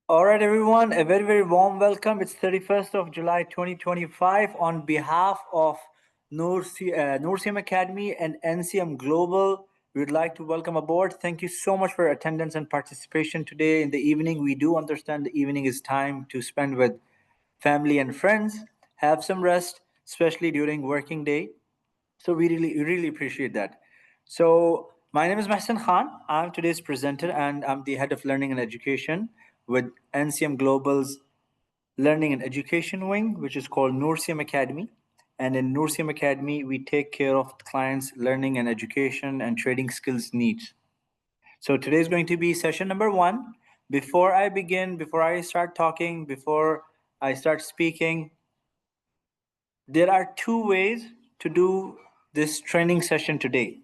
All right, everyone, a very, very warm welcome. It's 31st of July, 2025. On behalf of Noorseam Academy and NCM Global, we would like to welcome aboard. Thank you so much for your attendance and participation today in the evening. We do understand the evening is time to spend with family and friends. Have some rest, especially during working day. So we really appreciate that. So my name is Mahsen Khan. I'm today's presenter and I'm the head of learning and education with NCM Global's Learning and Education Wing, which is called Noorseam Academy. And in Noorseam Academy, we take care of clients' learning and education and trading skills needs. So today is going to be session number 1. Before I begin, before I start talking, before I start speaking, there are 2 ways to do this training session today.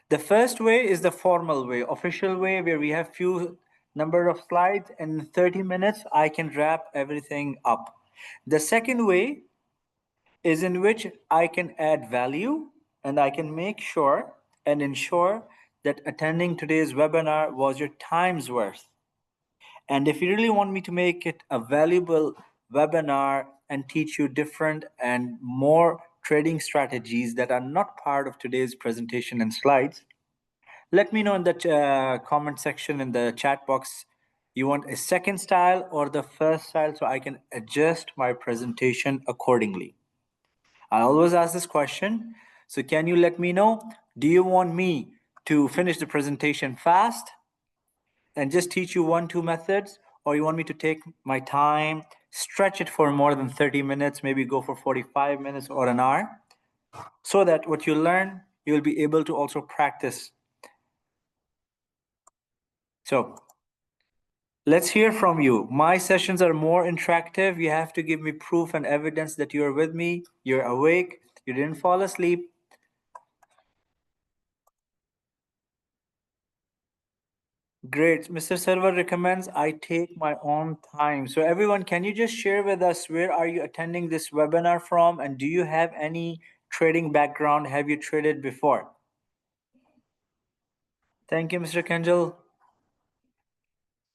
The first way is the formal way, official way, where we have few number of slides and in 30 minutes I can wrap everything up. The second way is in which I can add value and I can make sure and ensure that attending today's webinar was your time's worth. And if you really want me to make it a valuable webinar and teach you different and more trading strategies that are not part of today's presentation and slides, let me know in the comment section in the chat box. You want a second style or the first style so I can adjust my presentation accordingly. I always ask this question. So can you let me know, do you want me to finish the presentation fast and just teach you 1-2 methods, or you want me to take my time, stretch it for more than 30 minutes, maybe go for 45 minutes or an hour, so that what you learn, you'll be able to also practice. So let's hear from you. My sessions are more interactive. You have to give me proof and evidence that you're with me, you're awake, you didn't fall asleep. Great. Mr. Server recommends I take my own time. So everyone, can you just share with us where are you attending this webinar from, and do you have any trading background? Have you traded before? Thank you, Mr. Kenjal.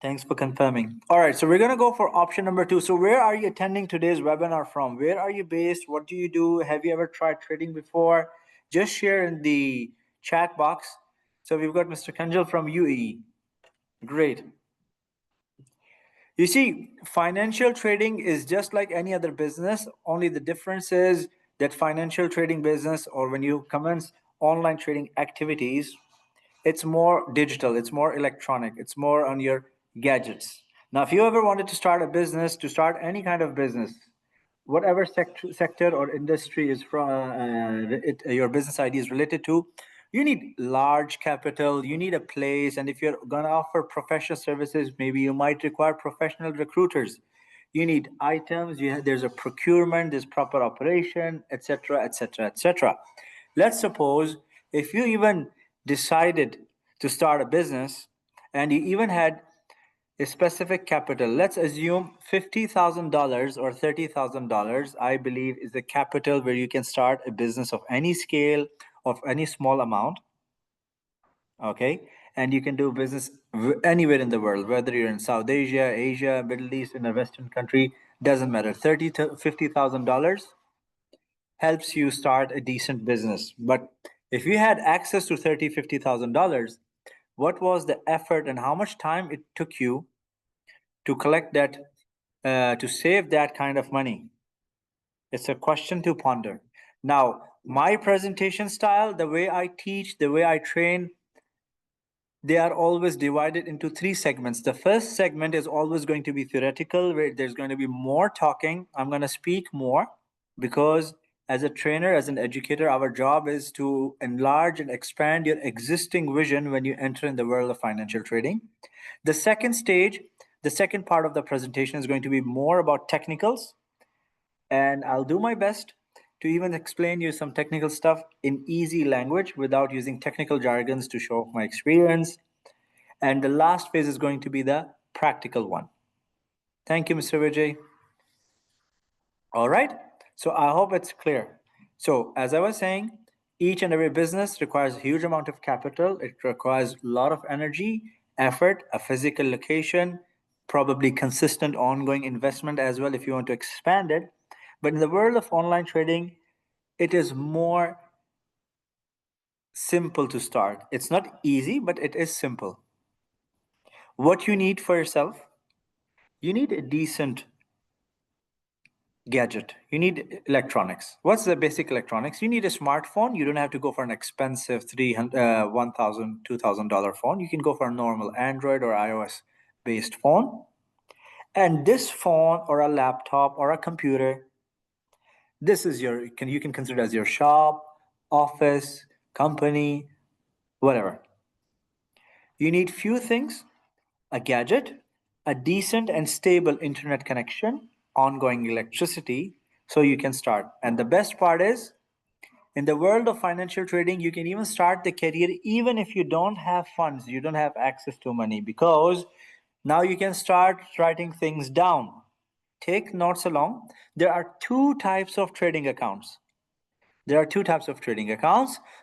Thanks for confirming. All right, so we're going to go for option number 2. So where are you attending today's webinar from? Where are you based? What do you do? Have you ever tried trading before? Just share in the chat box. So we've got Mr. Kenjal from UAE. Great. You see, financial trading is just like any other business. Only the difference is that financial trading business, or when you commence online trading activities, it's more digital, it's more electronic, it's more on your gadgets. Now, if you ever wanted to start a business, to start any kind of business, whatever sector or industry is from your business idea is related to, you need large capital, you need a place, and if you're going to offer professional services, maybe you might require professional recruiters. You need items, there's a procurement, there's proper operation, etc., etc., etc. Let's suppose if you even decided to start a business and you even had a specific capital. Let's assume $50,000 or $30,000, I believe, is the capital where you can start a business of any scale, of any small amount. Okay, and you can do business anywhere in the world, whether you're in South Asia, Asia, Middle East, in a Western country, doesn't matter. $30,000 to $50,000 helps you start a decent business. But if you had access to $30,000, $50,000, what was the effort and how much time it took you to collect that, to save that kind of money? It's a question to ponder. Now, my presentation style, the way I teach, the way I train, they are always divided into 3 segments. The first segment is always going to be theoretical, where there's going to be more talking. I'm going to speak more because as a trainer, as an educator, our job is to enlarge and expand your existing vision when you enter in the world of financial trading. The second stage, the second part of the presentation is going to be more about technicals, and I'll do my best to even explain you some technical stuff in easy language without using technical jargons to show off my experience. And the last phase is going to be the practical one. Thank you, Mr. Vijay. All right, so I hope it's clear. So as I was saying, each and every business requires a huge amount of capital. It requires a lot of energy, effort, a physical location, probably consistent ongoing investment as well if you want to expand it. But in the world of online trading, it is more simple to start. It's not easy, but it is simple. What you need for yourself, you need a decent gadget. You need electronics. What's the basic electronics? You need a smartphone. You don't have to go for an expensive $1,000, $2,000 phone. You can go for a normal Android or iOS based phone. And this phone or a laptop or a computer, this is you can consider as your shop, office, company, whatever. You need few things: a gadget, a decent and stable internet connection, ongoing electricity, so you can start. And the best part is, in the world of financial trading, you can even start the career even if you don't have funds, you don't have access to money, because now you can start writing things down. Take notes along. There are two types of trading accounts.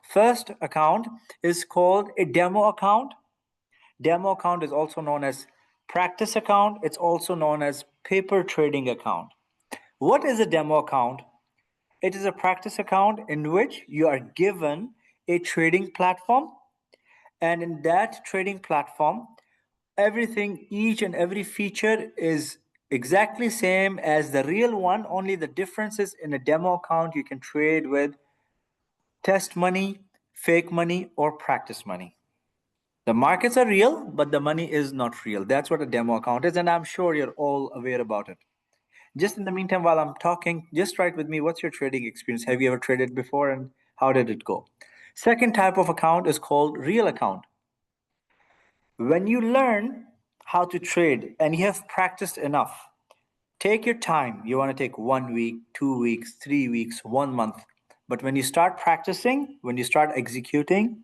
First account is called a demo account. Demo account is also known as practice account. It's also known as paper trading account. What is a demo account? It is a practice account in which you are given a trading platform, and in that trading platform, everything, each and every feature is exactly same as the real one. Only the difference is, in a demo account you can trade with test money, fake money, or practice money. The markets are real, but the money is not real. That's what a demo account is, and I'm sure you're all aware about it. Just in the meantime, while I'm talking, just write with me, what's your trading experience? Have you ever traded before, and how did it go? Second type of account is called real account. When you learn how to trade and you have practiced enough, take your time. You want to take 1 week, 2 weeks, 3 weeks, 1 month. But when you start practicing, when you start executing,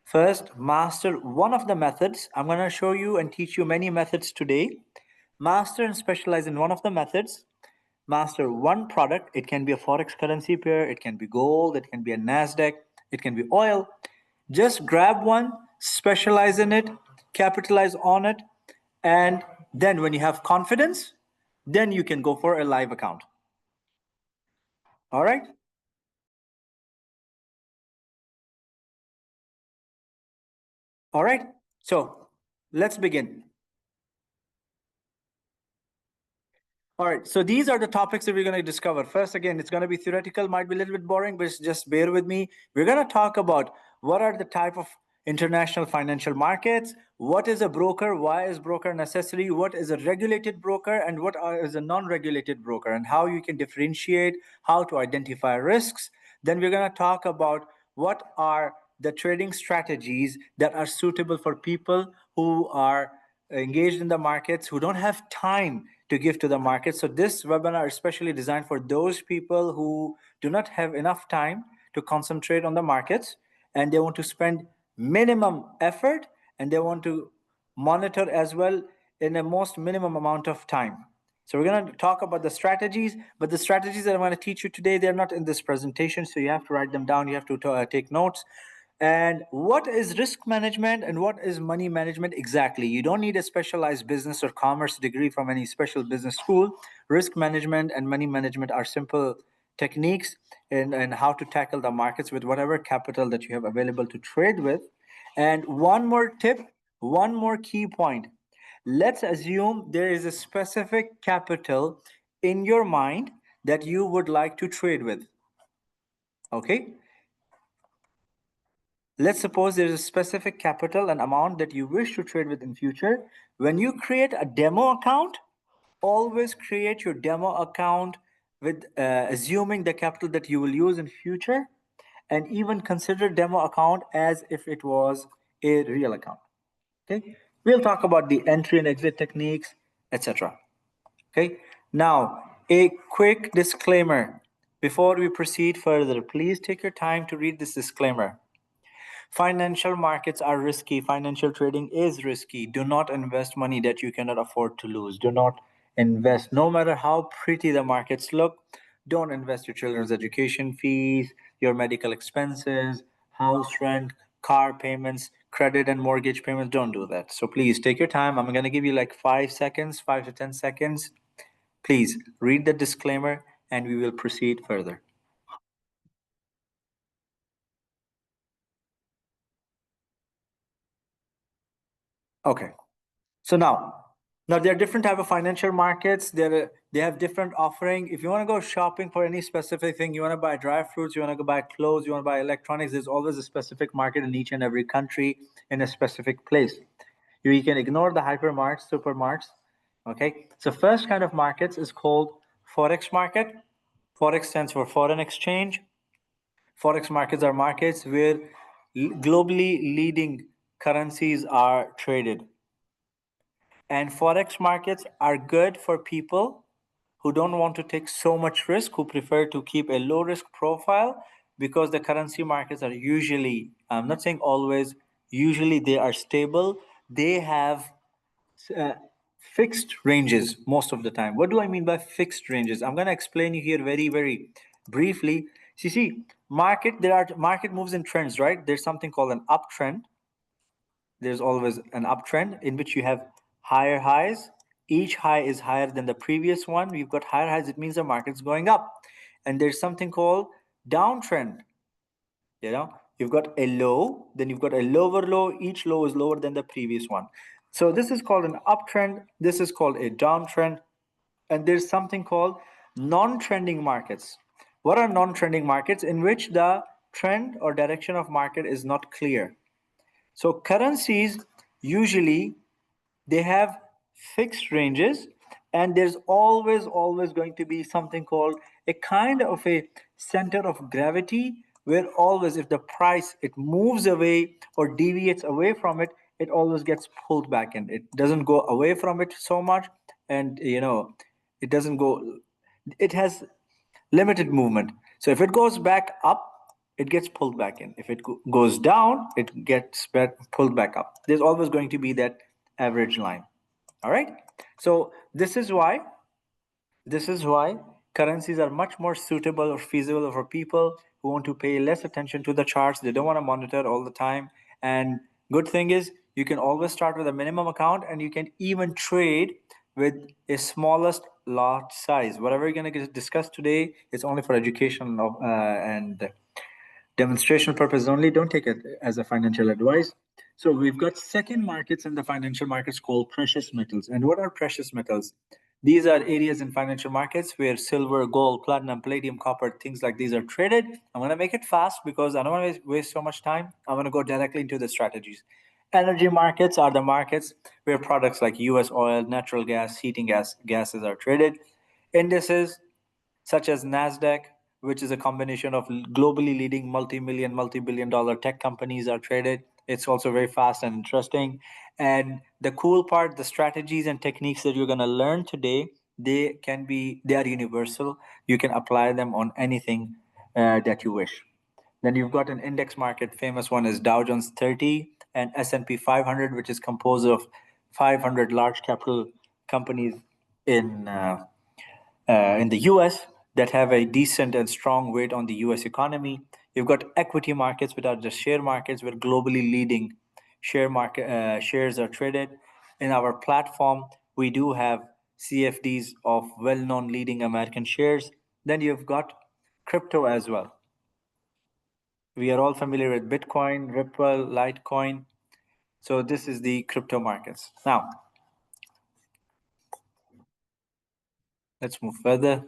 first master one of the methods. I'm going to show you and teach you many methods today. Master and specialize in one of the methods. Master one product. It can be a forex currency pair, it can be gold, it can be a NASDAQ, it can be oil. Just grab one, specialize in it, capitalize on it, and then when you have confidence, then you can go for a live account. All right? All right. So let's begin. All right, so these are the topics that we're going to discover. First, again, it's going to be theoretical, might be a little bit boring, but just bear with me. We're going to talk about what are the type of international financial markets, what is a broker, why is broker necessary, what is a regulated broker, and what is a non-regulated broker, and how you can differentiate, how to identify risks. Then we're going to talk about what are the trading strategies that are suitable for people who are engaged in the markets, who don't have time to give to the market. So this webinar is especially designed for those people who do not have enough time to concentrate on the markets, and they want to spend minimum effort, and they want to monitor as well in the most minimum amount of time. So we're going to talk about the strategies, but the strategies that I'm going to teach you today, they're not in this presentation, so you have to write them down, you have to take notes. And what is risk management and what is money management exactly? You don't need a specialized business or commerce degree from any special business school. Risk management and money management are simple techniques in how to tackle the markets with whatever capital that you have available to trade with. And one more tip, one more key point. Let's assume there is a specific capital in your mind that you would like to trade with. Okay? Let's suppose there's a specific capital and amount that you wish to trade with in future. When you create a demo account, always create your demo account with assuming the capital that you will use in future, and even consider demo account as if it was a real account. Okay, we'll talk about the entry and exit techniques, etc. Okay, now a quick disclaimer before we proceed further. Please take your time to read this disclaimer. Financial markets are risky. Financial trading is risky. Do not invest money that you cannot afford to lose. Do not invest, no matter how pretty the markets look. Don't invest your children's education fees, your medical expenses, house rent, car payments, credit and mortgage payments. Don't do that. So please take your time. I'm going to give you like 5 seconds, 5 to 10 seconds. Please read the disclaimer and we will proceed further. Okay. So now there are different type of financial markets. They have different offering. If you want to go shopping for any specific thing, you want to buy dry fruits, you want to go buy clothes, you want to buy electronics, there's always a specific market in each and every country in a specific place. You can ignore the hypermarts, supermarkets. Okay. So first kind of markets is called Forex market. Forex stands for foreign exchange. Forex markets are markets where globally leading currencies are traded. And Forex markets are good for people who don't want to take so much risk, who prefer to keep a low risk profile, because the currency markets are usually, I'm not saying always, usually they are stable. They have fixed ranges most of the time. What do I mean by fixed ranges? I'm going to explain you here very, very briefly. See, market moves in trends, right? There's something called an uptrend. There's always an uptrend in which you have higher highs. Each high is higher than the previous one. We've got higher highs. It means the market's going up. And there's something called downtrend. You've got a low, then you've got a lower low. Each low is lower than the previous one. So this is called an uptrend. This is called a downtrend. And there's something called non-trending markets. What are non-trending markets? In which the trend or direction of market is not clear. So currencies, usually they have fixed ranges, and there's always going to be something called a kind of a center of gravity, where always if the price, it moves away or deviates away from it, it always gets pulled back in. It doesn't go away from it so much, and it doesn't go, it has limited movement. So if it goes back up, it gets pulled back in. If it goes down, it gets pulled back up. There's always going to be that average line. All right. So this is why currencies are much more suitable or feasible for people who want to pay less attention to the charts. They don't want to monitor all the time. And good thing is you can always start with a minimum account, and you can even trade with a smallest lot size. Whatever you're going to discuss today is only for education and demonstration purpose only. Don't take it as a financial advice. So we've got second markets in the financial markets called precious metals. And what are precious metals? These are areas in financial markets where silver, gold, platinum, palladium, copper, things like these are traded. I'm going to make it fast because I don't want to waste so much time. I'm going to go directly into the strategies. Energy markets are the markets where products like US oil, natural gas, heating gases are traded. Indices such as NASDAQ, which is a combination of globally leading multi-billion dollar tech companies, are traded. It's also very fast and interesting. And the cool part, the strategies and techniques that you're going to learn today, they are universal. You can apply them on anything that you wish. Then you've got an index market. Famous one is Dow Jones 30 and S&P 500, which is composed of 500 large capital companies in the US that have a decent and strong weight on the US economy. You've got equity markets, which are the share markets where globally leading shares are traded. In our platform, we do have CFDs of well-known leading American shares. Then you've got crypto as well. We are all familiar with Bitcoin, Ripple, Litecoin. So this is the crypto markets. Now, let's move further.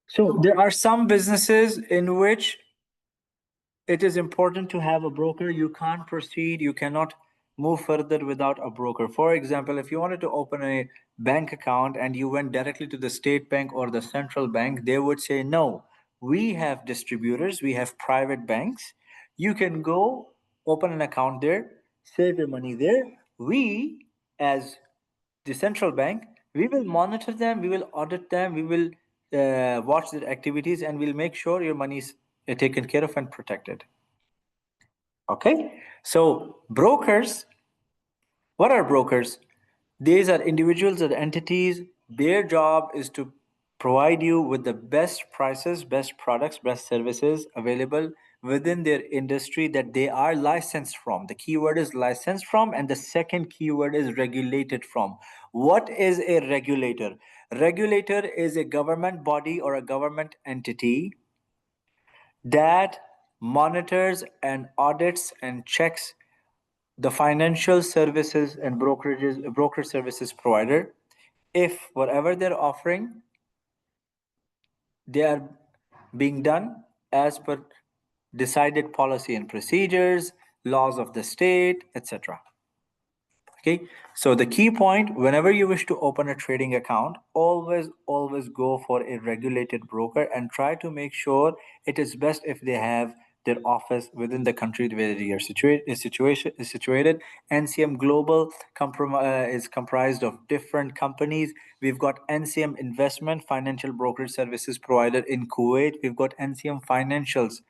So there are some businesses in which it is important to have a broker. You can't proceed, you cannot move further without a broker. For example, if you wanted to open a bank account and you went directly to the state bank or the central bank, they would say, no, we have distributors, we have private banks. You can go open an account there, save your money there. We, as the central bank, we will monitor them, we will audit them, we will watch their activities, and we'll make sure your money is taken care of and protected. Okay, so brokers, what are brokers? These are individuals or entities. Their job is to provide you with the best prices, best products, best services available within their industry that they are licensed from. The keyword is licensed from, and the second keyword is regulated from. What is a regulator? Regulator is a government body or a government entity that monitors and audits and checks the financial services and broker services provider if whatever they're offering, they are being done as per decided policy and procedures, laws of the state, etc. Okay, so the key point, whenever you wish to open a trading account, always go for a regulated broker and try to make sure it is best if they have their office within the country where they are situated. NCM Global is comprised of different companies. We've got NCM Investment, financial brokerage services provider in Kuwait. We've got NCM Financials.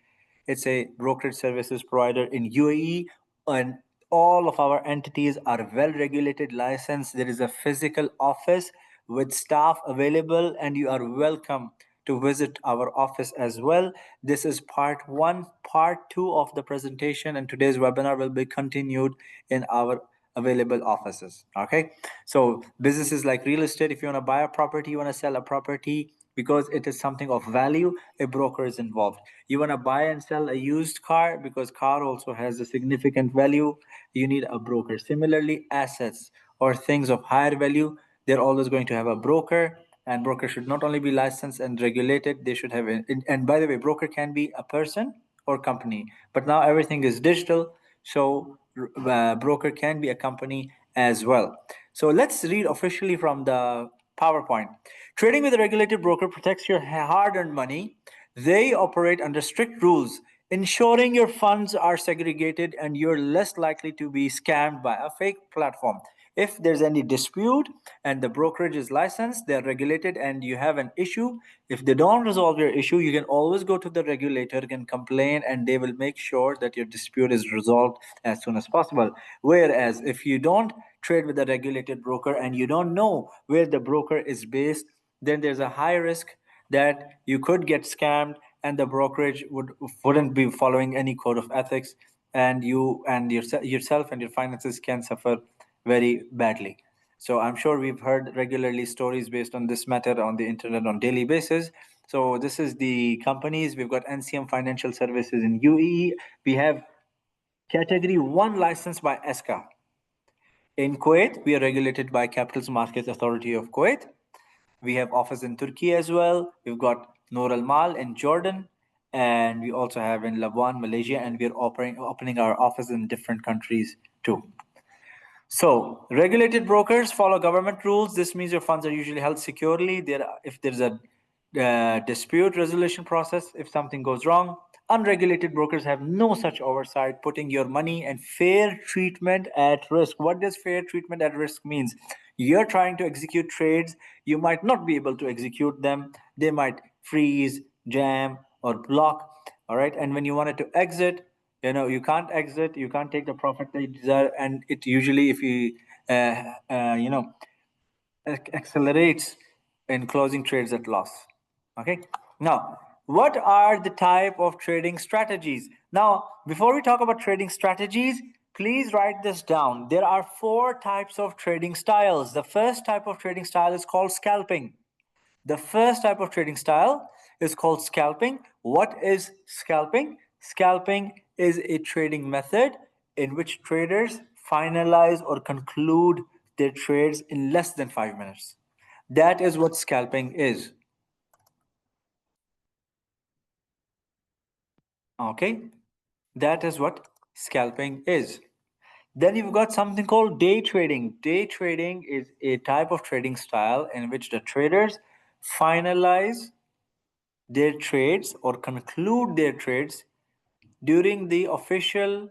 It's a brokerage services provider in UAE, and all of our entities are well regulated, licensed. There is a physical office with staff available, and you are welcome to visit our office as well. This is part one. Part two of the presentation and today's webinar will be continued in our available offices. Okay, so businesses like real estate, if you want to buy a property, you want to sell a property, because it is something of value, a broker is involved. You want to buy and sell a used car, because car also has a significant value, you need a broker. Similarly, assets or things of higher value, they're always going to have a broker, and broker should not only be licensed and regulated, they should have and by the way, broker can be a person or company, but now everything is digital, so broker can be a company as well. So let's read officially from the PowerPoint. Trading with a regulated broker protects your hard-earned money. They operate under strict rules, ensuring your funds are segregated and you're less likely to be scammed by a fake platform. If there's any dispute and the brokerage is licensed, they're regulated, and you have an issue, if they don't resolve your issue, you can always go to the regulator, you can complain, and they will make sure that your dispute is resolved as soon as possible. Whereas if you don't trade with a regulated broker and you don't know where the broker is based, then there's a high risk that you could get scammed, and the brokerage wouldn't be following any code of ethics, and you and yourself and your finances can suffer very badly. So I'm sure we've heard regularly stories based on this matter on the internet on daily basis. So this is the companies. We've got NCM Financial Services in UAE. We have Category 1 license by ESCA. In Kuwait, we are regulated by Capital Markets Authority of Kuwait. We have office in Turkey as well. We've got Noor Al Mal in Jordan, and we also have in Labuan, Malaysia, and we're opening our office in different countries too. So regulated brokers follow government rules. This means your funds are usually held securely. If there's a dispute resolution process, if something goes wrong, unregulated brokers have no such oversight, putting your money and fair treatment at risk. What does fair treatment at risk means? You're trying to execute trades, you might not be able to execute them. They might freeze, jam, or block. All right, and when you wanted to exit, you can't exit, you can't take the profit that you deserve, and it usually, if you accelerates in closing trades at loss. Okay, now what are the type of trading strategies? Now, before we talk about trading strategies, please write this down. There are 4 types of trading styles. The first type of trading style is called scalping. The first type of trading style is called scalping. What is scalping? Scalping is a trading method in which traders finalize or conclude their trades in less than 5 minutes. That is what scalping is. Okay, that is what scalping is. Then you've got something called day trading. Day trading is a type of trading style in which the traders finalize their trades or conclude their trades during the official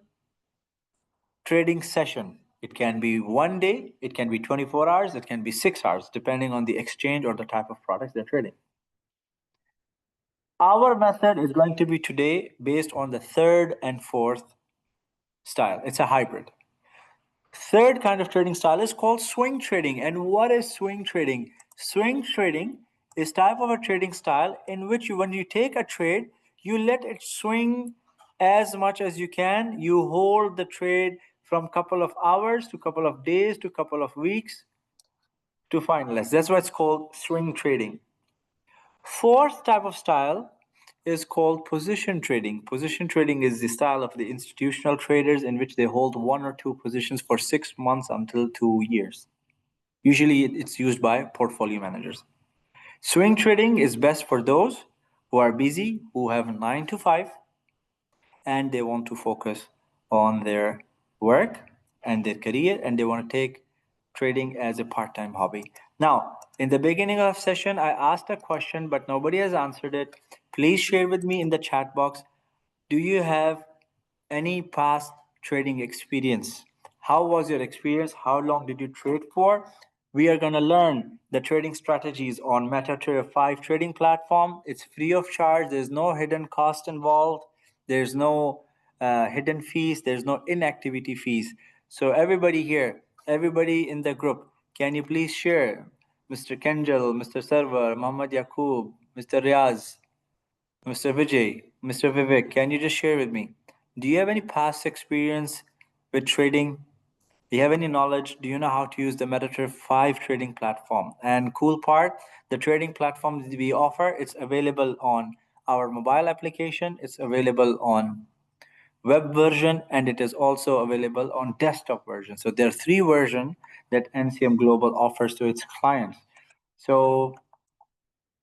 trading session. It can be 1 day, it can be 24 hours, it can be 6 hours, depending on the exchange or the type of products they're trading. Our method is going to be today based on the third and fourth style. It's a hybrid. Third kind of trading style is called swing trading. And what is swing trading? Swing trading is type of a trading style in which when you take a trade, you let it swing as much as you can. You hold the trade from couple of hours to couple of days to couple of weeks to finalize. That's why it's called swing trading. Fourth type of style is called position trading. Position trading is the style of the institutional traders in which they hold 1 or 2 positions for 6 months until 2 years. Usually it's used by portfolio managers. Swing trading is best for those who are busy, who have 9 to 5, and they want to focus on their work and their career, and they want to take trading as a part-time hobby. Now, in the beginning of session, I asked a question, but nobody has answered it. Please share with me in the chat box. Do you have any past trading experience? How was your experience? How long did you trade for? We are going to learn the trading strategies on MetaTrader 5 trading platform. It's free of charge. There's no hidden cost involved. There's no hidden fees. There's no inactivity fees. So everybody here, everybody in the group, can you please share? Mr. Kenjal, Mr. Sarwar, Muhammad Yaqub, Mr. Riaz, Mr. Vijay, Mr. Vivek, can you just share with me? Do you have any past experience with trading? Do you have any knowledge? Do you know how to use the MetaTrader 5 trading platform? And cool part, the trading platform that we offer, it's available on our mobile application, it's available on web version, and it is also available on desktop version. So there are 3 versions that NCM Global offers to its clients. So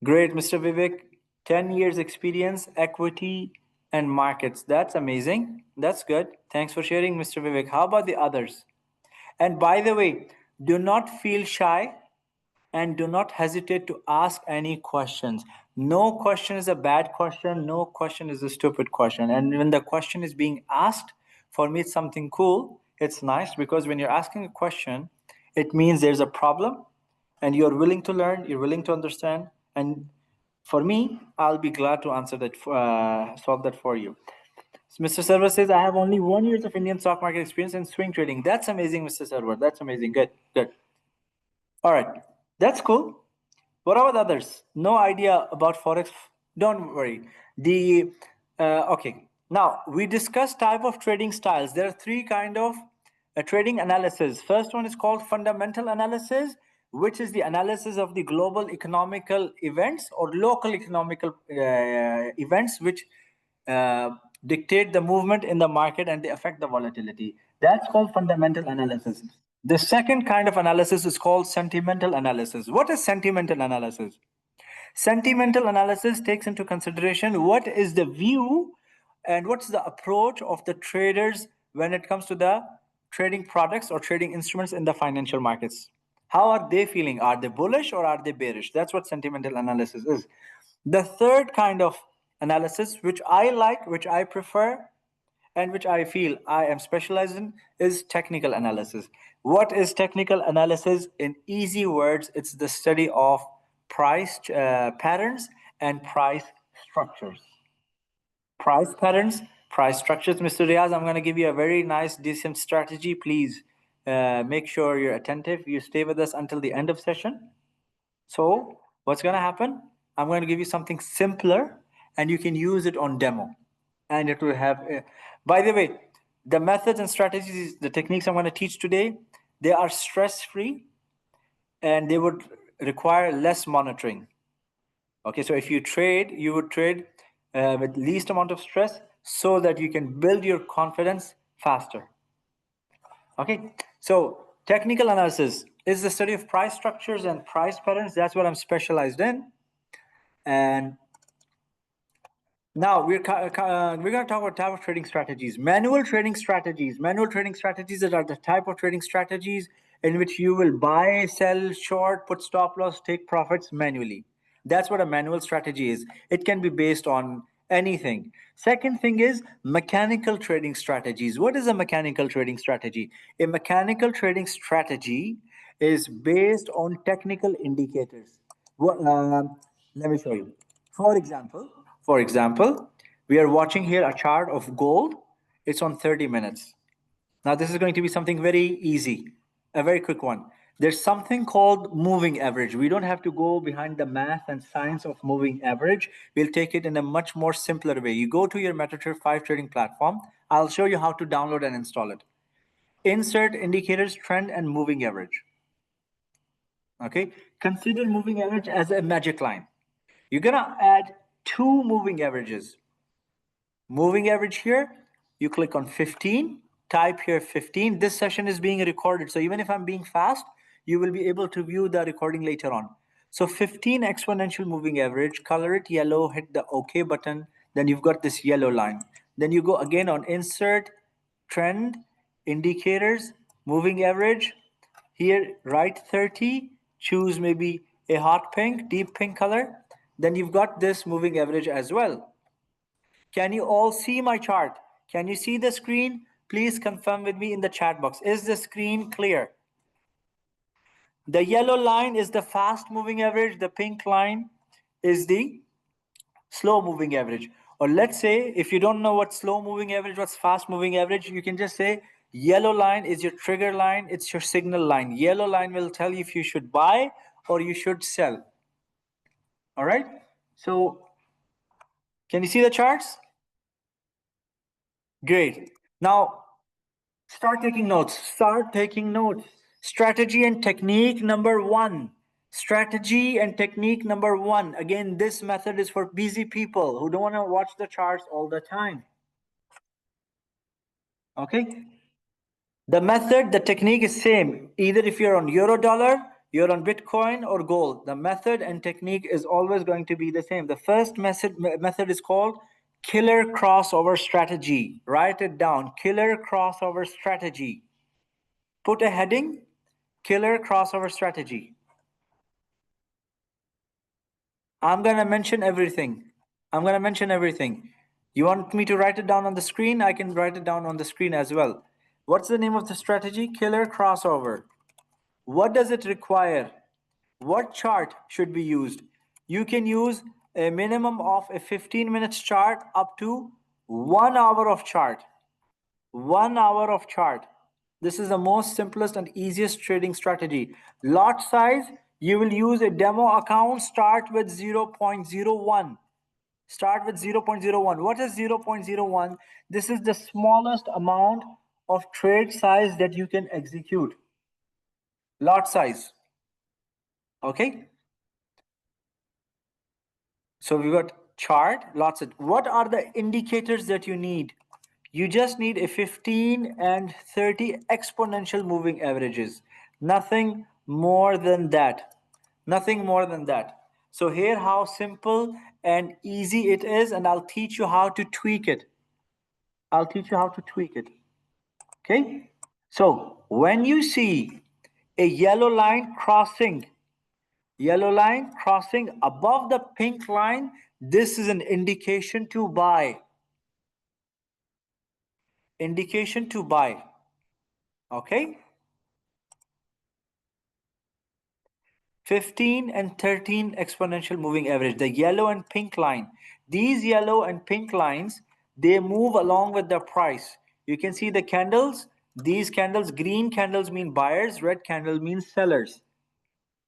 great, Mr. Vivek. 10 years experience, equity and markets. That's amazing. That's good. Thanks for sharing, Mr. Vivek. How about the others? And by the way, do not feel shy and do not hesitate to ask any questions. No question is a bad question. No question is a stupid question. And when the question is being asked, for me, it's something cool. It's nice because when you're asking a question, it means there's a problem and you're willing to learn, you're willing to understand. And for me, I'll be glad to answer that, solve that for you. So Mr. Sarwar says, I have only 1 year of Indian stock market experience in swing trading. That's amazing, Mr. Sarwar. That's amazing. Good, good. All right, that's cool. What about others? No idea about Forex? Don't worry. Okay, now we discussed type of trading styles. There are 3 kind of trading analysis. First one is called fundamental analysis, which is the analysis of the global economical events or local economical events which dictate the movement in the market and they affect the volatility. That's called fundamental analysis. The second kind of analysis is called sentimental analysis. What is sentimental analysis? Sentimental analysis takes into consideration what is the view and what's the approach of the traders when it comes to the trading products or trading instruments in the financial markets. How are they feeling? Are they bullish or are they bearish? That's what sentimental analysis is. The third kind of analysis, which I like, which I prefer, and which I feel I am specialized in, is technical analysis. What is technical analysis? In easy words, it's the study of price patterns and price structures. Price patterns, price structures. Mr. Riaz, I'm going to give you a very nice, decent strategy. Please make sure you're attentive. You stay with us until the end of session. So what's going to happen? I'm going to give you something simpler, and you can use it on demo. And it will have, by the way, the methods and strategies, the techniques I'm going to teach today, they are stress-free, and they would require less monitoring. Okay, so if you trade, you would trade with least amount of stress so that you can build your confidence faster. Okay, so technical analysis is the study of price structures and price patterns. That's what I'm specialized in. And now we're going to talk about type of trading strategies. Manual trading strategies. Manual trading strategies are the type of trading strategies in which you will buy, sell, short, put stop loss, take profits manually. That's what a manual strategy is. It can be based on anything. Second thing is mechanical trading strategies. What is a mechanical trading strategy? A mechanical trading strategy is based on technical indicators. Let me show you. For example, we are watching here a chart of gold. It's on 30 minutes. Now, this is going to be something very easy, a very quick one. There's something called moving average. We don't have to go behind the math and science of moving average. We'll take it in a much more simpler way. You go to your MetaTrader 5 trading platform. I'll show you how to download and install it. Insert indicators, trend, and moving average. Okay, consider moving average as a magic line. You're gonna add 2 moving averages. Moving average here, you click on 15, type here 15. This session is being recorded, so even if I'm being fast, you will be able to view the recording later on. So 15 exponential moving average, color it yellow, hit the OK button, then you've got this yellow line. Then you go again on insert, trend, indicators, moving average. Here, write 30, choose maybe a hot pink, deep pink color. Then you've got this moving average as well. Can you all see my chart? Can you see the screen? Please confirm with me in the chat box. Is the screen clear? The yellow line is the fast moving average. The pink line is the slow moving average. Or let's say, if you don't know what slow moving average, what's fast moving average, you can just say yellow line is your trigger line. It's your signal line. Yellow line will tell you if you should buy or you should sell. All right. So can you see the charts? Great. Now, start taking notes. Start taking notes. Strategy and technique number 1. Strategy and technique number 1. Again, this method is for busy people who don't want to watch the charts all the time. Okay. The method, the technique is same. Either if you're on euro dollar, you're on Bitcoin or gold. The method and technique is always going to be the same. The first method is called killer crossover strategy. Write it down. Killer crossover strategy. Put a heading, killer crossover strategy. I'm going to mention everything. You want me to write it down on the screen? I can write it down on the screen as well. What's the name of the strategy? Killer crossover. What does it require? What chart should be used? You can use a minimum of a 15 minutes chart up to 1 hour of chart. 1 hour of chart. This is the most simplest and easiest trading strategy. Lot size, you will use a demo account, start with 0.01. Start with 0.01. What is 0.01? This is the smallest amount of trade size that you can execute. Lot size. Okay. So we got chart, lots of, what are the indicators that you need? You just need a 15 and 30 exponential moving averages. Nothing more than that. Nothing more than that. So here how simple and easy it is, and I'll teach you how to tweak it. Okay? So when you see a yellow line crossing above the pink line, this is an indication to buy. Okay. 15 and 13 exponential moving average, the yellow and pink line. These yellow and pink lines, they move along with the price. You can see the candles. These candles, green candles mean buyers, red candle means sellers.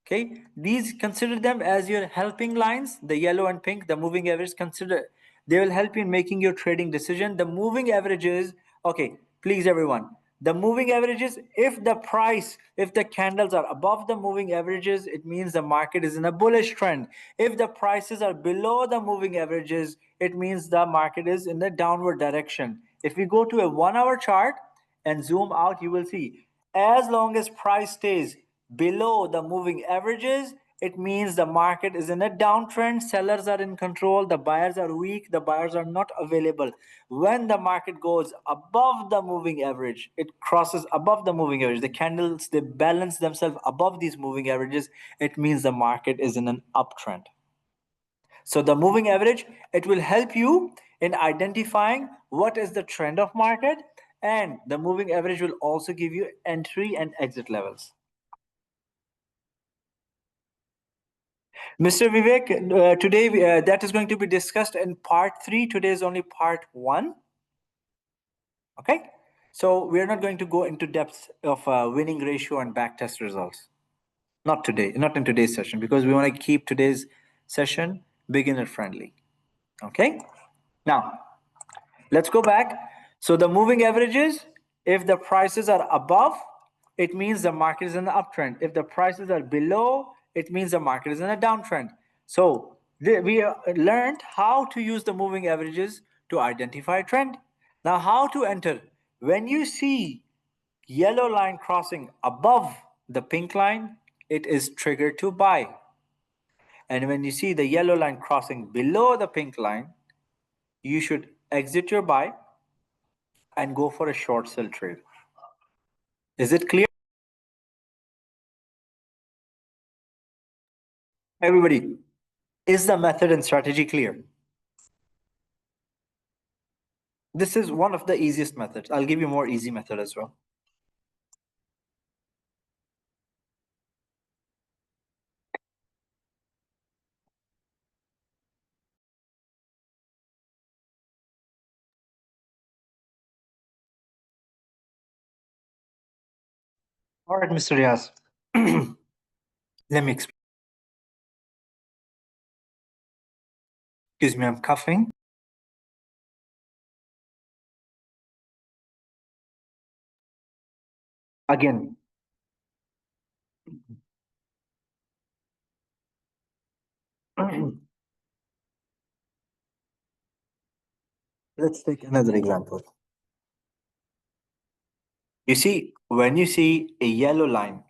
Okay, these, consider them as your helping lines. The yellow and pink, the moving average, consider, they will help you in making your trading decision. The moving averages, okay, please everyone, the moving averages, if the candles are above the moving averages, it means the market is in a bullish trend. If the prices are below the moving averages, it means the market is in the downward direction. If we go to a 1 hour chart and zoom out, you will see as long as price stays below the moving averages, it means the market is in a downtrend. Sellers are in control. The buyers are weak. The buyers are not available. When the market goes above the moving average, it crosses above the moving average. The candles, they balance themselves above these moving averages. It means the market is in an uptrend. So the moving average, it will help you in identifying what is the trend of market, and the moving average will also give you entry and exit levels. Mr. Vivek, today that is going to be discussed in part 3. Today is only part 1. Okay, so we are not going to go into depth of winning ratio and backtest results. Not today, not in today's session, because we want to keep today's session beginner friendly. Okay? Now, let's go back. So the moving averages, if the prices are above, it means the market is in the uptrend. If the prices are below, it means the market is in a downtrend. So we learned how to use the moving averages to identify a trend. Now, how to enter? When you see yellow line crossing above the pink line, it is triggered to buy. And when you see the yellow line crossing below the pink line, you should exit your buy and go for a short sell trade. Is it clear? Everybody, is the method and strategy clear? This is one of the easiest methods. I'll give you more easy method as well. All right, Mr. Riaz. Let me explain. Excuse me, I'm coughing. Again. Let's take another example. You see, when you see a yellow line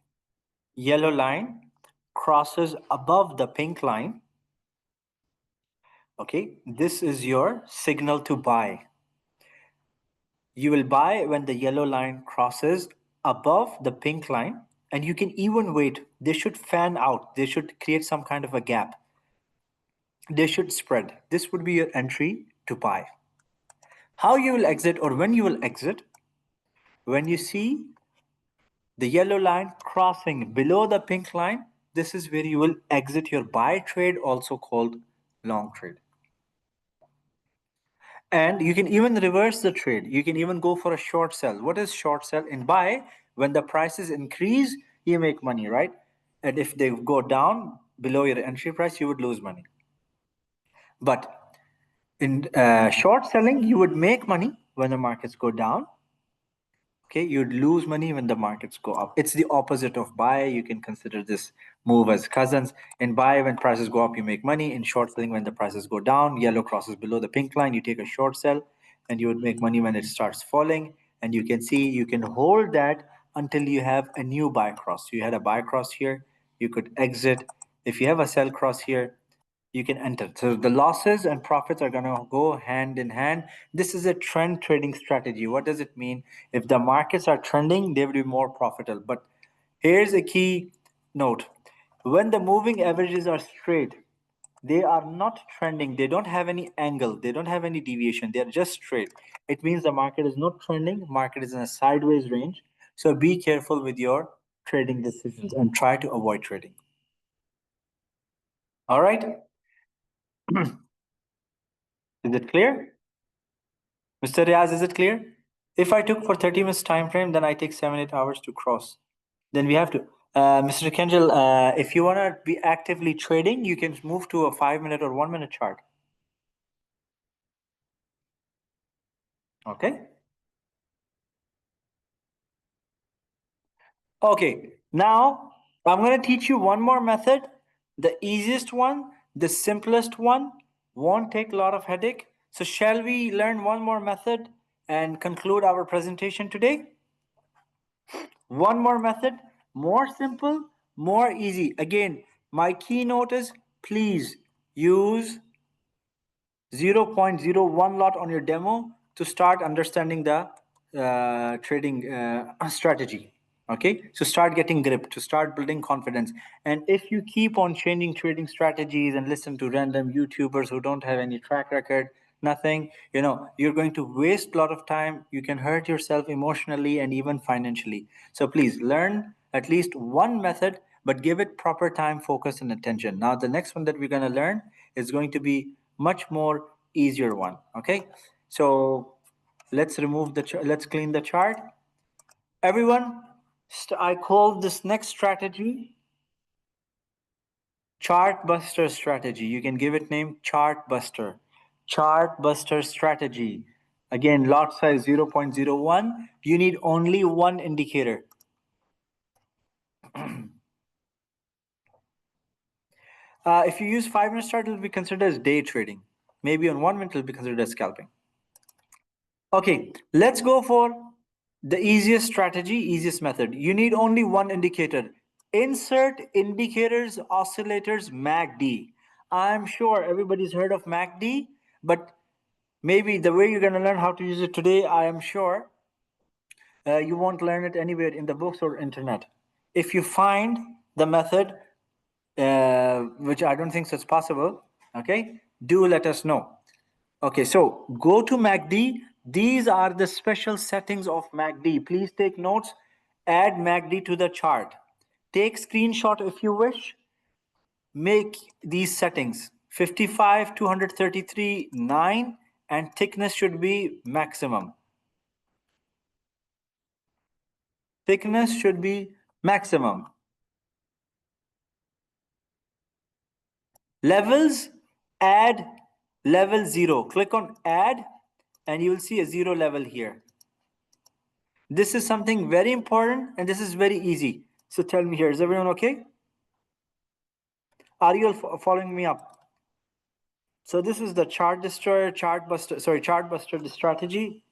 crosses above the pink line, okay, this is your signal to buy. You will buy when the yellow line crosses above the pink line, and you can even wait. They should fan out. They should create some kind of a gap. They should spread. This would be your entry to buy. How you will exit or when you will exit? When you see the yellow line crossing below the pink line, this is where you will exit your buy trade, also called long trade. And you can even reverse the trade. You can even go for a short sell. What is short sell? In buy, when the prices increase, you make money, right? And if they go down below your entry price, you would lose money. But in short selling, you would make money when the markets go down. Okay, you'd lose money when the markets go up. It's the opposite of buy. You can consider this move as cousins. In buy, when prices go up, you make money. In short selling, when the prices go down, yellow crosses below the pink line, you take a short sell and you would make money when it starts falling. And you can see you can hold that until you have a new buy cross. You had a buy cross here, you could exit. If you have a sell cross here, you can enter. So the losses and profits are going to go hand in hand. This is a trend trading strategy. What does it mean? If the markets are trending, they will be more profitable. But here's a key note. When the moving averages are straight, they are not trending. They don't have any angle. They don't have any deviation. They are just straight. It means the market is not trending. Market is in a sideways range. So be careful with your trading decisions and try to avoid trading. All right. Is it clear? Mr. Riaz, is it clear? If I took for 30 minutes time frame, then I take 7-8 hours to cross. Then we have to. Mr. Kenjal, if you want to be actively trading, you can move to a 5-minute or 1-minute chart. Okay. Okay. Now I'm going to teach you one more method. The easiest one, the simplest one, won't take a lot of headache. So shall we learn one more method and conclude our presentation today? One more method, more simple, more easy. Again, my keynote is please use 0.01 lot on your demo to start understanding the trading strategy. Okay, so start getting grip, to start building confidence. And if you keep on changing trading strategies and listen to random YouTubers who don't have any track record, nothing, you're going to waste a lot of time. You can hurt yourself emotionally and even financially. So please learn at least one method, but give it proper time, focus, and attention. Now, the next one that we're going to learn is going to be much more easier one. Okay, so let's remove the let's clean the chart. Everyone, I call this next strategy Chart buster strategy. You can give it name chart buster. Chart buster strategy. Again, lot size 0.01. You need only one indicator. If you use 5-minute chart, it will be considered as day trading. Maybe on 1 minute, it will be considered as scalping. Okay, let's go for the easiest strategy, easiest method. You need only one indicator. Insert indicators, oscillators, MACD. I'm sure everybody's heard of MACD, but maybe the way you're going to learn how to use it today, I am sure you won't learn it anywhere in the books or internet. If you find the method, which I don't think so it's possible, okay, do let us know. Okay, so go to MACD. These are the special settings of MACD. Please take notes. Add MACD to the chart. Take screenshot if you wish. Make these settings 55, 233, 9, and thickness should be maximum. Thickness should be maximum. Levels, add level 0. Click on add and you will see a 0 level here. This is something very important and this is very easy. So tell me here, is everyone okay? Are you all following me up? So this is the chart destroyer, chart buster strategy.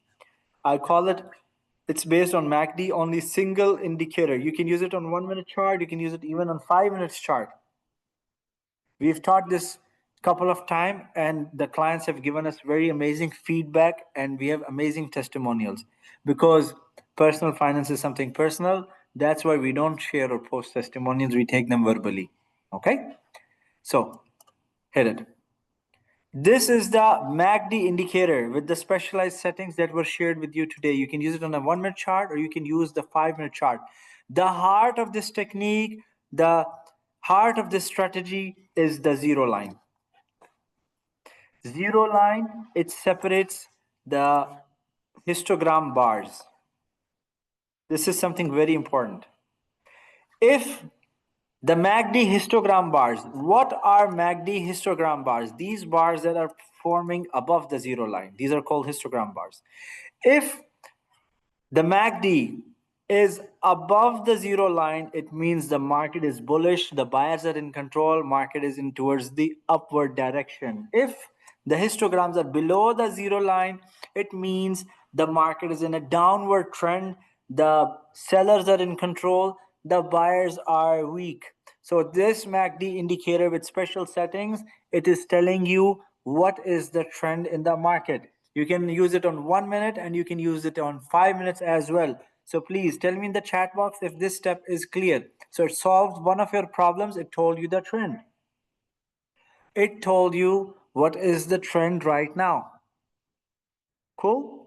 I call it, it's based on MACD, only single indicator. You can use it on 1 minute chart. You can use it even on 5 minutes chart. We've taught this couple of times and the clients have given us very amazing feedback and we have amazing testimonials because personal finance is something personal. That's why we don't share or post testimonials. We take them verbally. Okay. So hit it. This is the MACD indicator with the specialized settings that were shared with you today. You can use it on a 1 minute chart or you can use the 5 minute chart. The heart of this technique, the heart of this strategy is the 0 line. 0 line, it separates the histogram bars. This is something very important. If the MACD histogram bars, what are MACD histogram bars? These bars that are forming above the 0 line, these are called histogram bars. If the MACD is above the 0 line, it means the market is bullish, the buyers are in control, market is in towards the upward direction. If the histograms are below the 0 line, it means the market is in a downward trend, the sellers are in control, the buyers are weak. So this MACD indicator with special settings, it is telling you what is the trend in the market. You can use it on 1 minute and you can use it on 5 minutes as well. So please tell me in the chat box if this step is clear. So it solved one of your problems. It told you the trend. It told you what is the trend right now. Cool?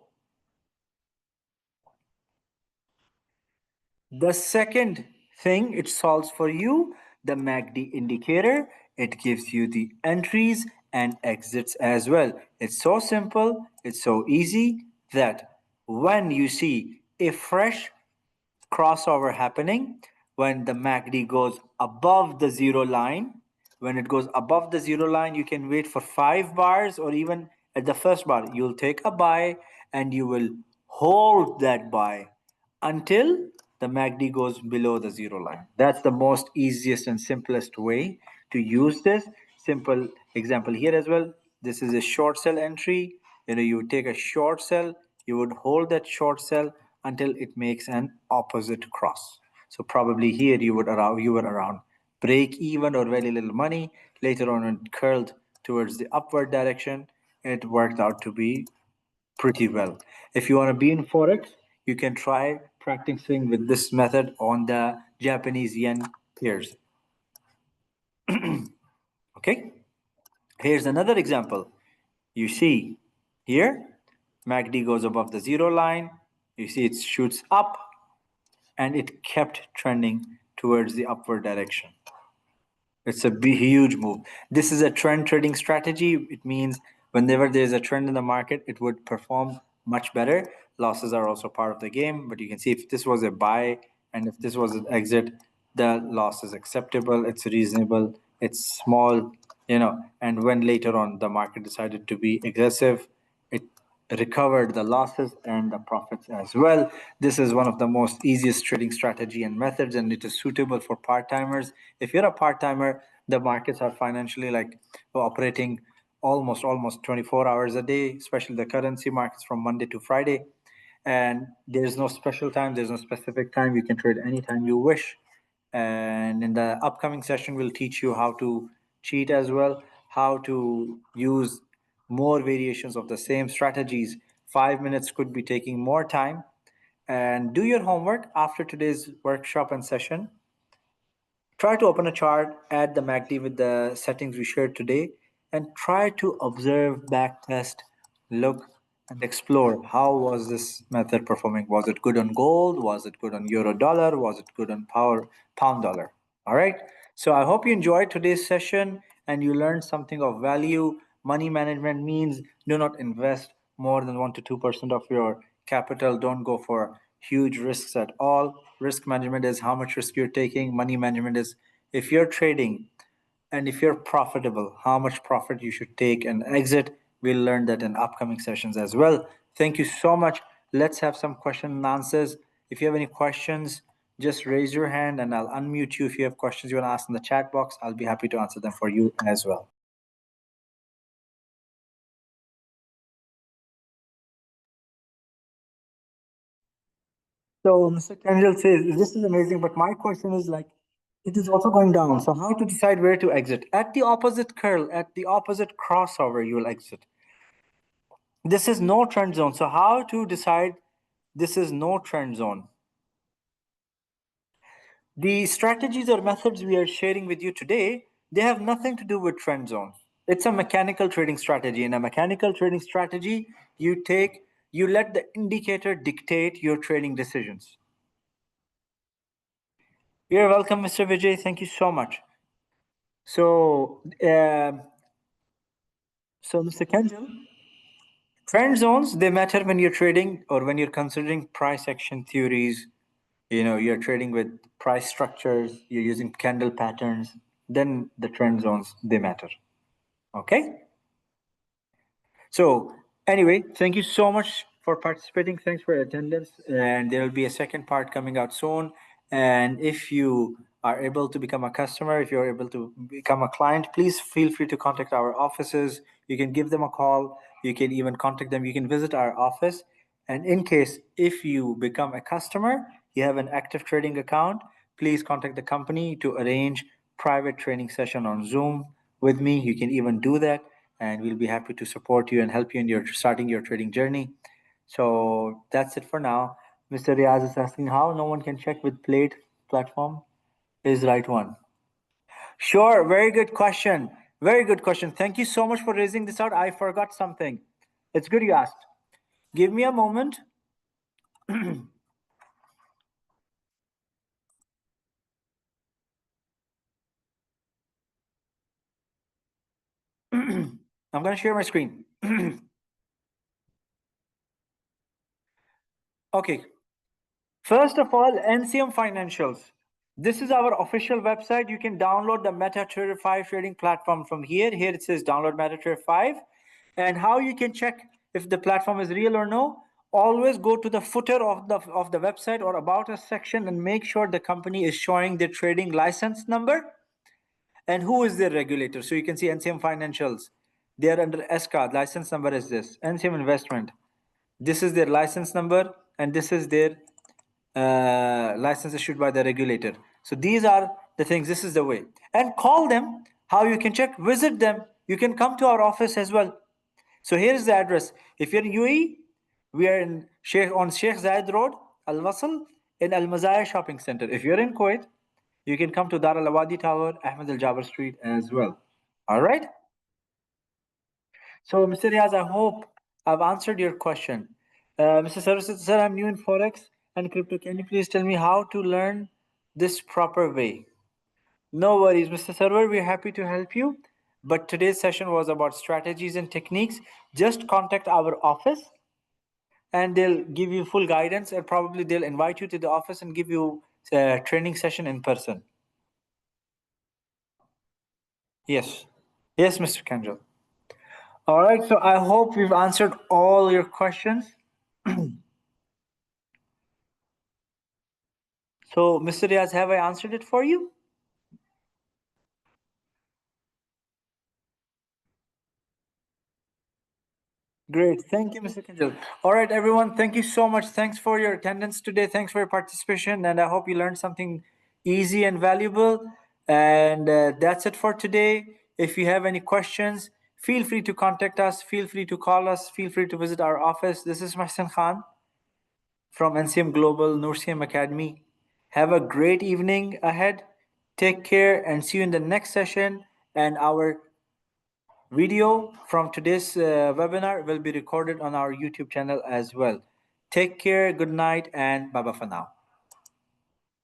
The second thing it solves for you, the MACD indicator, it gives you the entries and exits as well. It's so simple, it's so easy that when you see a fresh crossover happening, when the MACD goes above the 0 line, when it goes above the 0 line, you can wait for 5 bars or even at the first bar, you'll take a buy and you will hold that buy until the MACD goes below the 0 line. That's the most easiest and simplest way to use this. Simple example here as well. This is a short sell entry. You would take a short sell, you would hold that short sell until it makes an opposite cross. So probably here you were around break even or very little money. Later on it curled towards the upward direction. It worked out to be pretty well. If you want to be in Forex, you can try practicing with this method on the Japanese yen pairs. Okay, here's another example. You see here, MACD goes above the 0 line. You see it shoots up and it kept trending towards the upward direction. It's a huge move. This is a trend trading strategy. It means whenever there's a trend in the market, it would perform much better. Losses are also part of the game, but you can see if this was a buy and if this was an exit, the loss is acceptable, it's reasonable, it's small, and when later on the market decided to be aggressive, it recovered the losses and the profits as well. This is one of the most easiest trading strategy and methods, and it is suitable for part-timers. If you're a part-timer, the markets are financially like operating almost 24 hours a day, especially the currency markets from Monday to Friday. And there's no special time, there's no specific time. You can trade anytime you wish. And in the upcoming session, we'll teach you how to cheat as well, how to use more variations of the same strategies. 5 minutes could be taking more time. And do your homework after today's workshop and session. Try to open a chart, add the MACD with the settings we shared today, and try to observe, backtest, look, and explore how was this method performing. Was it good on gold? Was it good on euro dollar? Was it good on pound dollar? All right. So I hope you enjoyed today's session and you learned something of value. Money management means do not invest more than 1 to 2% of your capital. Don't go for huge risks at all. Risk management is how much risk you're taking. Money management is if you're trading and if you're profitable, how much profit you should take and exit. We'll learn that in upcoming sessions as well. Thank you so much. Let's have some question and answers. If you have any questions, just raise your hand and I'll unmute you. If you have questions you want to ask in the chat box, I'll be happy to answer them for you as well. So Mr. Kendall says, this is amazing, but my question is like, it is also going down. So how to decide where to exit? At the opposite curl, at the opposite crossover, you will exit. This is no trend zone. So how to decide this is no trend zone? The strategies or methods we are sharing with you today, they have nothing to do with trend zone. It's a mechanical trading strategy. In a mechanical trading strategy, you let the indicator dictate your trading decisions. You're welcome, Mr. Vijay. Thank you so much. So, Mr. Kendall, trend zones, they matter when you're trading or when you're considering price action theories. You're trading with price structures, you're using candle patterns, then the trend zones, they matter. Okay? So anyway, thank you so much for participating. Thanks for your attendance. And there will be a second part coming out soon. And if you are able to become a customer, if you're able to become a client, please feel free to contact our offices. You can give them a call. You can even contact them. You can visit our office. And in case if you become a customer, you have an active trading account, please contact the company to arrange private training session on Zoom with me. You can even do that and we'll be happy to support you and help you in your starting your trading journey. So that's it for now. Mr. Riaz is asking how no one can check with Plate platform is right one. Sure, very good question. Very good question. Thank you so much for raising this out. I forgot something. It's good you asked. Give me a moment. I'm going to share my screen. Okay. First of all, NCM Financials. This is our official website. You can download the MetaTrader 5 trading platform from here. Here it says download MetaTrader 5. And how you can check if the platform is real or no, always go to the footer of the website or about us section and make sure the company is showing their trading license number and who is their regulator. So you can see NCM Financials. They are under ESCA. License number is this. NCM Investment. This is their license number and this is their license issued by the regulator. So these are the things. This is the way. And call them. How you can check. Visit them. You can come to our office as well. So here is the address. If you're in UAE, we are on Sheikh Zayed Road, Al Wasl, in Al Mazaya Shopping Center. If you're in Kuwait, you can come to Dar Al Awadi Tower, Ahmed Al Jaber Street as well. All right. So, Mr. Riaz, I hope I've answered your question. Mr. Saraswat, sir, I'm new in Forex and crypto. Can you please tell me how to learn this proper way? No worries, Mr. Server, we're happy to help you. But today's session was about strategies and techniques. Just contact our office and they'll give you full guidance and probably they'll invite you to the office and give you a training session in person. Yes. Yes, Mr. Kendall. All right. So I hope we've answered all your questions. So, Mr. Riaz, have I answered it for you? Great. Thank you, Mr. Kendall. All right, everyone. Thank you so much. Thanks for your attendance today. Thanks for your participation. And I hope you learned something easy and valuable. And that's it for today. If you have any questions, feel free to contact us. Feel free to call us. Feel free to visit our office. This is Mahsen Khan from NCM Global Nursium Academy. Have a great evening ahead. Take care and see you in the next session. And our video from today's webinar will be recorded on our YouTube channel as well. Take care, good night, and bye bye for now.